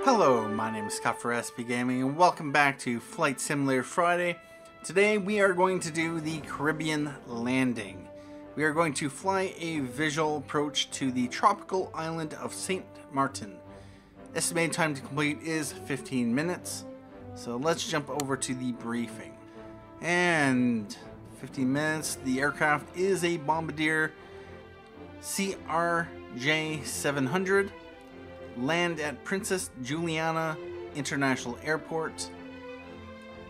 Hello, my name is Scott for SP Gaming and welcome back to Flight Simulator Friday. Today we are going to do the Caribbean landing. We are going to fly a visual approach to the tropical island of St. Martin. Estimated time to complete is 15 minutes. So let's jump over to the briefing. And 15 minutes, the aircraft is a Bombardier CRJ700. Land at Princess Juliana International Airport.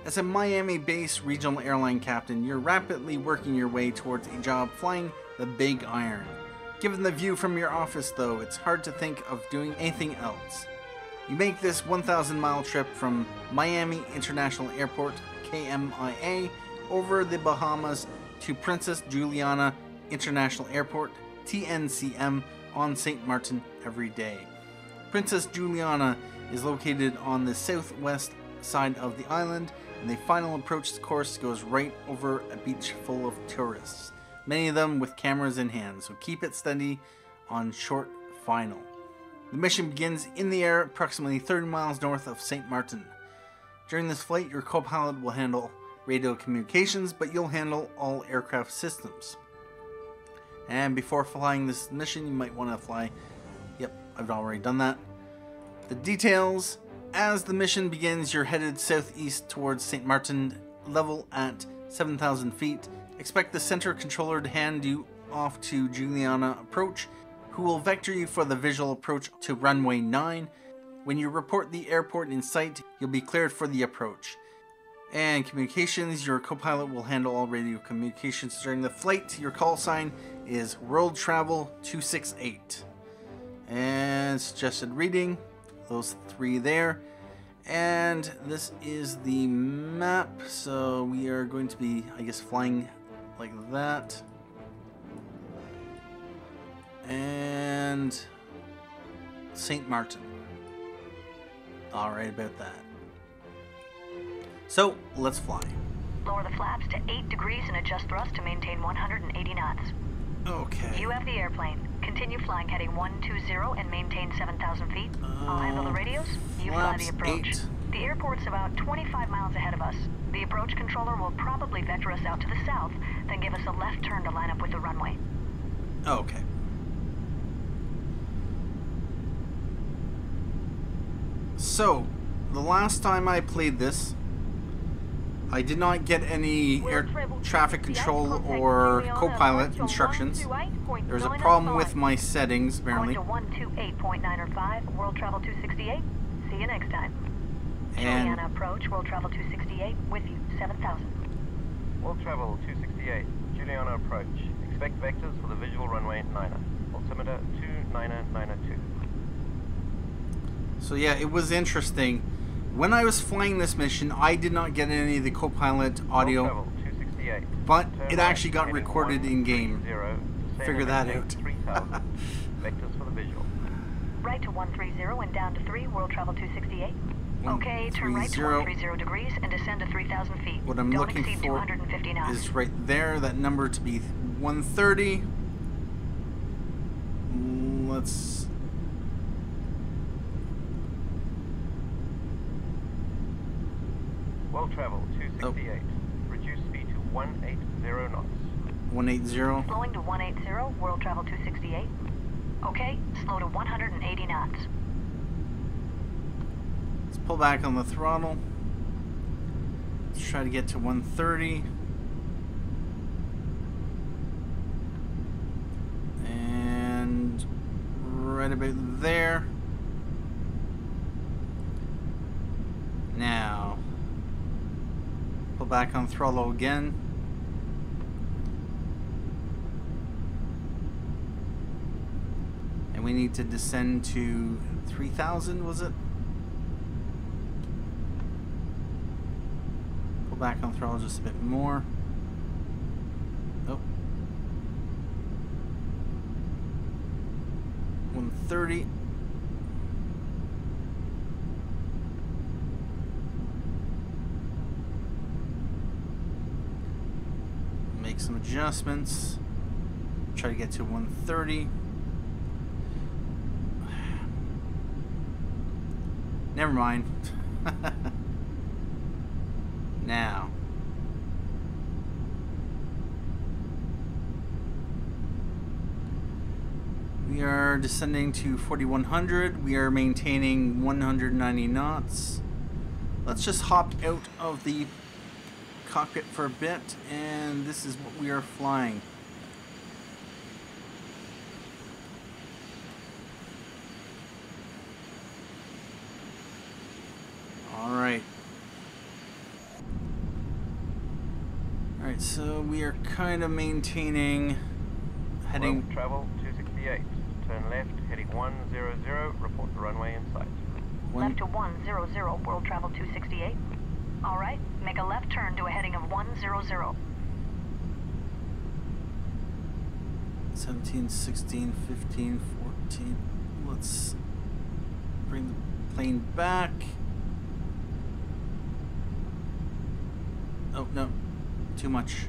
As a Miami-based regional airline captain, you're rapidly working your way towards a job flying the Big Iron. Given the view from your office though, it's hard to think of doing anything else. You make this 1,000-mile trip from Miami International Airport, KMIA, over the Bahamas to Princess Juliana International Airport, TNCM, on St. Martin every day. Princess Juliana is located on the southwest side of the island, and the final approach course goes right over a beach full of tourists, many of them with cameras in hand, so keep it steady on short final. The mission begins in the air approximately 30 miles north of St. Martin. During this flight, your co-pilot will handle radio communications, but you'll handle all aircraft systems. And before flying this mission, you might want to fly... Yep, I've already done that. The details: as the mission begins, you're headed southeast towards St. Martin, level at 7,000 feet. Expect the center controller to hand you off to Juliana Approach, who will vector you for the visual approach to Runway 9. When you report the airport in sight, you'll be cleared for the approach. And communications, your co-pilot will handle all radio communications during the flight. Your call sign is World Travel 268. And suggested reading, those three there. And this is the map, so we are going to be, I guess, flying like that. And St. Martin. Alright about that. So, let's fly. Lower the flaps to 8 degrees and adjust thrust to maintain 180 knots. Okay. You have the airplane. Continue flying heading 120 and maintain 7,000 feet. I'll handle the radios. You fly the approach. 8. The airport's about 25 miles ahead of us. The approach controller will probably vector us out to the south, then give us a left turn to line up with the runway. Okay. So, the last time I played this, I did not get any air traffic control or co-pilot instructions. There's a problem with my settings, apparently. Going to 128.905, World Travel 268. See you next time. And Juliana Approach, World Travel 268, with you, 7,000. World Travel 268, Juliana Approach. Expect vectors for the visual runway 9er. Altimeter 2992. so yeah, it was interesting. When I was flying this mission, I did not get any of the co-pilot audio, World Travel 268. but Turn it actually got heading recorded in-game. 130, Figure that out. 3,000. Vectors for the visual. Right to 130 and down to 3, World Travel 268. Okay, turn right to 130 degrees and descend to 3,000 feet. What I'm Don't looking exceed for 250 knots. is right there, that number to be 130. Let's... World Travel 268. Reduce speed to 180 knots. 180. Slowing to 180, World Travel 268. Okay, slow to 180 knots. Let's pull back on the throttle. Let's try to get to 130. And right about there. Now, pull back on throttle again. And we need to descend to 3,000, was it? Pull back on throttle just a bit more. Oh. 130. Make some adjustments. Try to get to 130. Never mind. Now. We are descending to 4100. We are maintaining 190 knots. Let's just hop out of the cockpit for a bit, and this is what we are flying. Alright. Alright, so we are kind of maintaining heading... World travel 268. Turn left, heading 100. Report the runway in sight. Left to 100, world travel 268. All right, make a left turn to a heading of 100. 17, 16, 15, 14. Let's bring the plane back. Oh, no. Too much.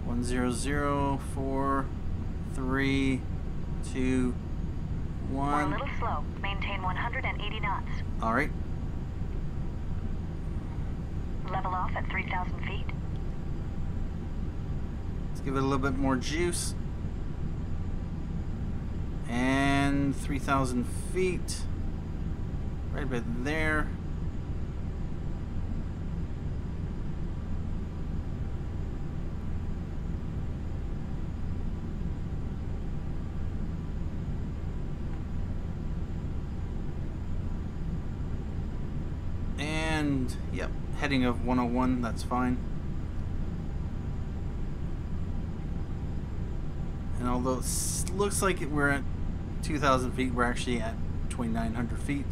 100, 4, 3, 2, 1. We're a little slow. Maintain 180 knots. All right. Level off at 3,000 feet. Let's give it a little bit more juice. And 3,000 feet. Right about there. And, yep, heading of 101, that's fine. And although it looks like we're at 2,000 feet, we're actually at 2,900 feet.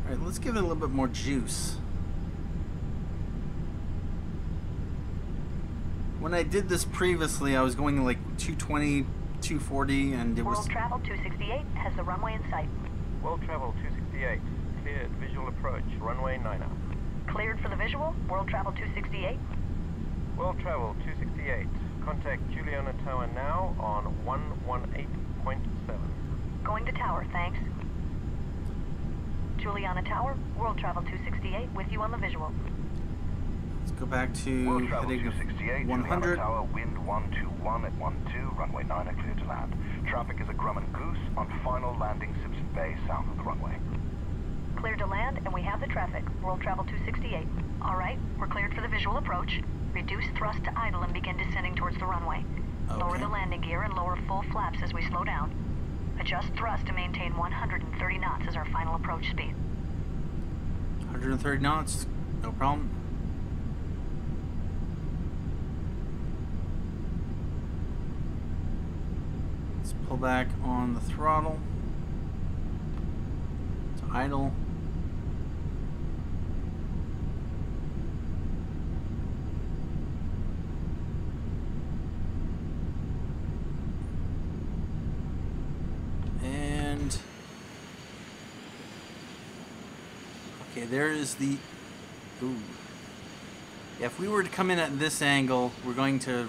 Alright, let's give it a little bit more juice. When I did this previously, I was going like 220, 240, and it was... World travel 268 has the runway in sight. World travel 268. Cleared visual approach, runway 90. Cleared for the visual, world travel 268. World travel 268. Contact Juliana Tower now on 118.7. Going to tower, thanks. Juliana Tower, world travel 268, with you on the visual. Let's go back to World travel heading 268, 100. Juliana Tower, wind 121 at 12, runway 9 cleared to land. Traffic is a Grumman Goose on final landing Simpson Bay, south of the runway. Cleared to land, and we have the traffic. World travel 268. All right, we're cleared for the visual approach. Reduce thrust to idle and begin descending towards the runway. Okay. Lower the landing gear and lower full flaps as we slow down. Adjust thrust to maintain 130 knots as our final approach speed. 130 knots, no problem. Let's pull back on the throttle to idle. And okay, there is the... Ooh. Yeah, if we were to come in at this angle, we're going to...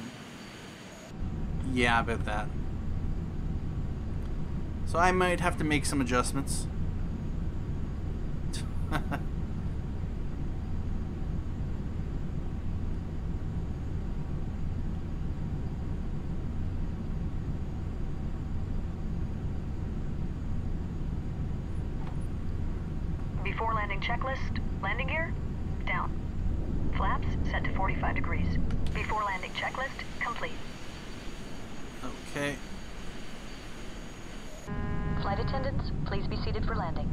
Yeah, about that. So I might have to make some adjustments. Before landing checklist, landing gear, down. Flaps set to 45 degrees. Before landing checklist, complete. Okay. Flight attendants, please be seated for landing.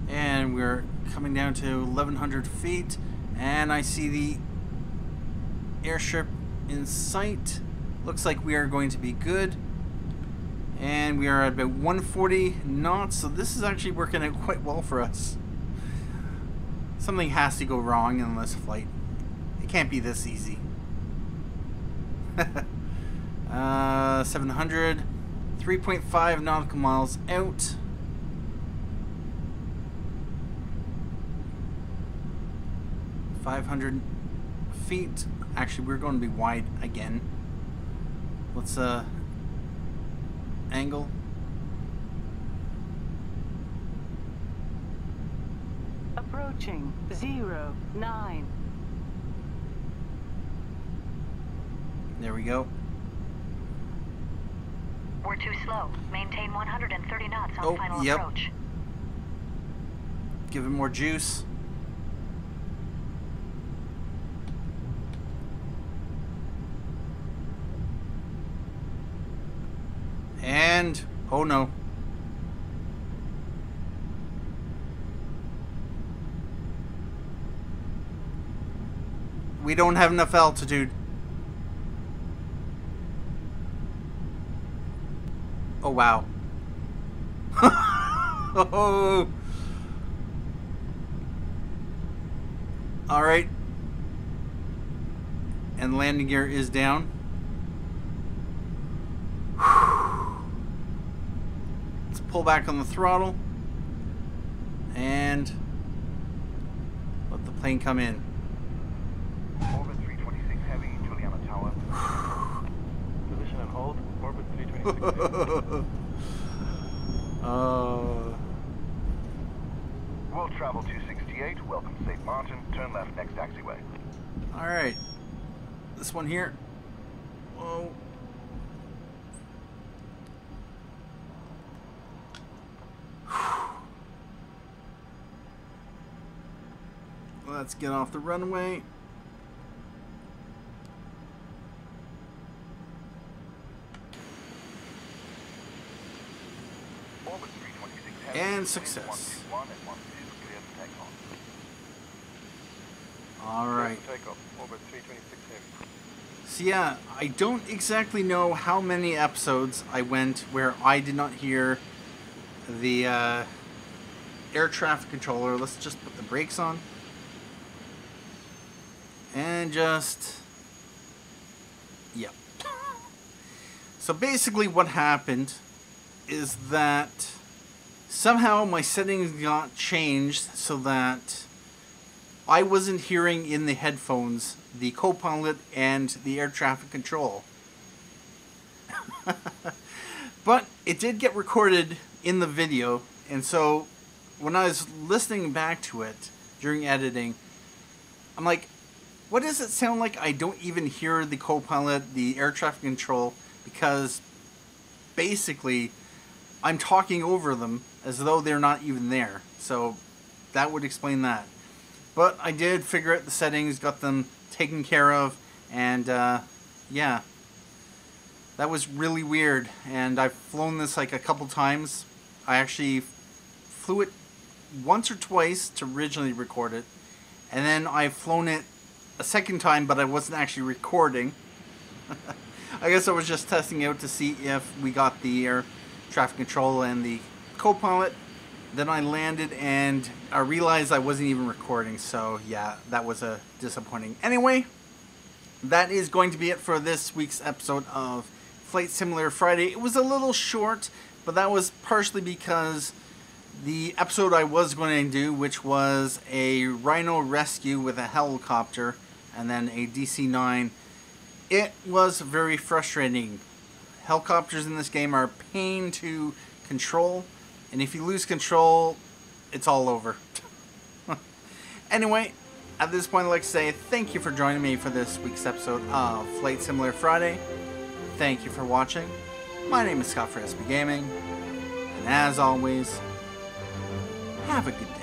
And we're coming down to 1,100 feet, and I see the airship in sight. Looks like we are going to be good. And we are at about 140 knots, so this is actually working out quite well for us. Something has to go wrong in this flight. It can't be this easy. 700, 3.5 nautical miles out. 500 feet. Actually, we're going to be wide again. Let's angle. Approaching 09. There we go. We're too slow. Maintain 130 knots on final approach. Give it more juice. And, oh no. We don't have enough altitude. Oh, wow. Oh. All right. And landing gear is down. Let's pull back on the throttle and let the plane come in. Orbit 326 heavy, Juliana Tower. Position and hold. Orbit 326. World Travel 268, welcome to St. Martin. Turn left next taxiway. All right. This one here. Whoa. Let's get off the runway. Orbit 326 heavy. And success. 121 and 12 clear for takeoff. All right. Takeoff. Orbit 326 heavy. So yeah, I don't exactly know how many episodes I went where I did not hear the air traffic controller. Let's just put the brakes on. And just... Yep. So basically what happened is that somehow my settings got changed so that I wasn't hearing in the headphones the co-pilot and the air traffic control. But it did get recorded in the video, and so when I was listening back to it during editing, I'm like, what does it sound like? I don't even hear the co-pilot, the air traffic control, because basically I'm talking over them as though they're not even there. So that would explain that. But I did figure out the settings, got them taken care of, and yeah, that was really weird. And I've flown this like a couple times. I actually flew it once or twice to originally record it, and then I've flown it a second time, but I wasn't actually recording. I guess I was just testing out to see if we got the air traffic control and the co-pilot. Then I landed and I realized I wasn't even recording, so yeah, that was a disappointing. Anyway, that is going to be it for this week's episode of Flight Simulator Friday. It was a little short, but that was partially because the episode I was going to do, which was a rhino rescue with a helicopter and then a DC-9, it was very frustrating. Helicopters in this game are a pain to control, and if you lose control, it's all over. Anyway, at this point I'd like to say thank you for joining me for this week's episode of Flight Simulator Friday. Thank you for watching. My name is Scott for SB Gaming, and as always, have a good day.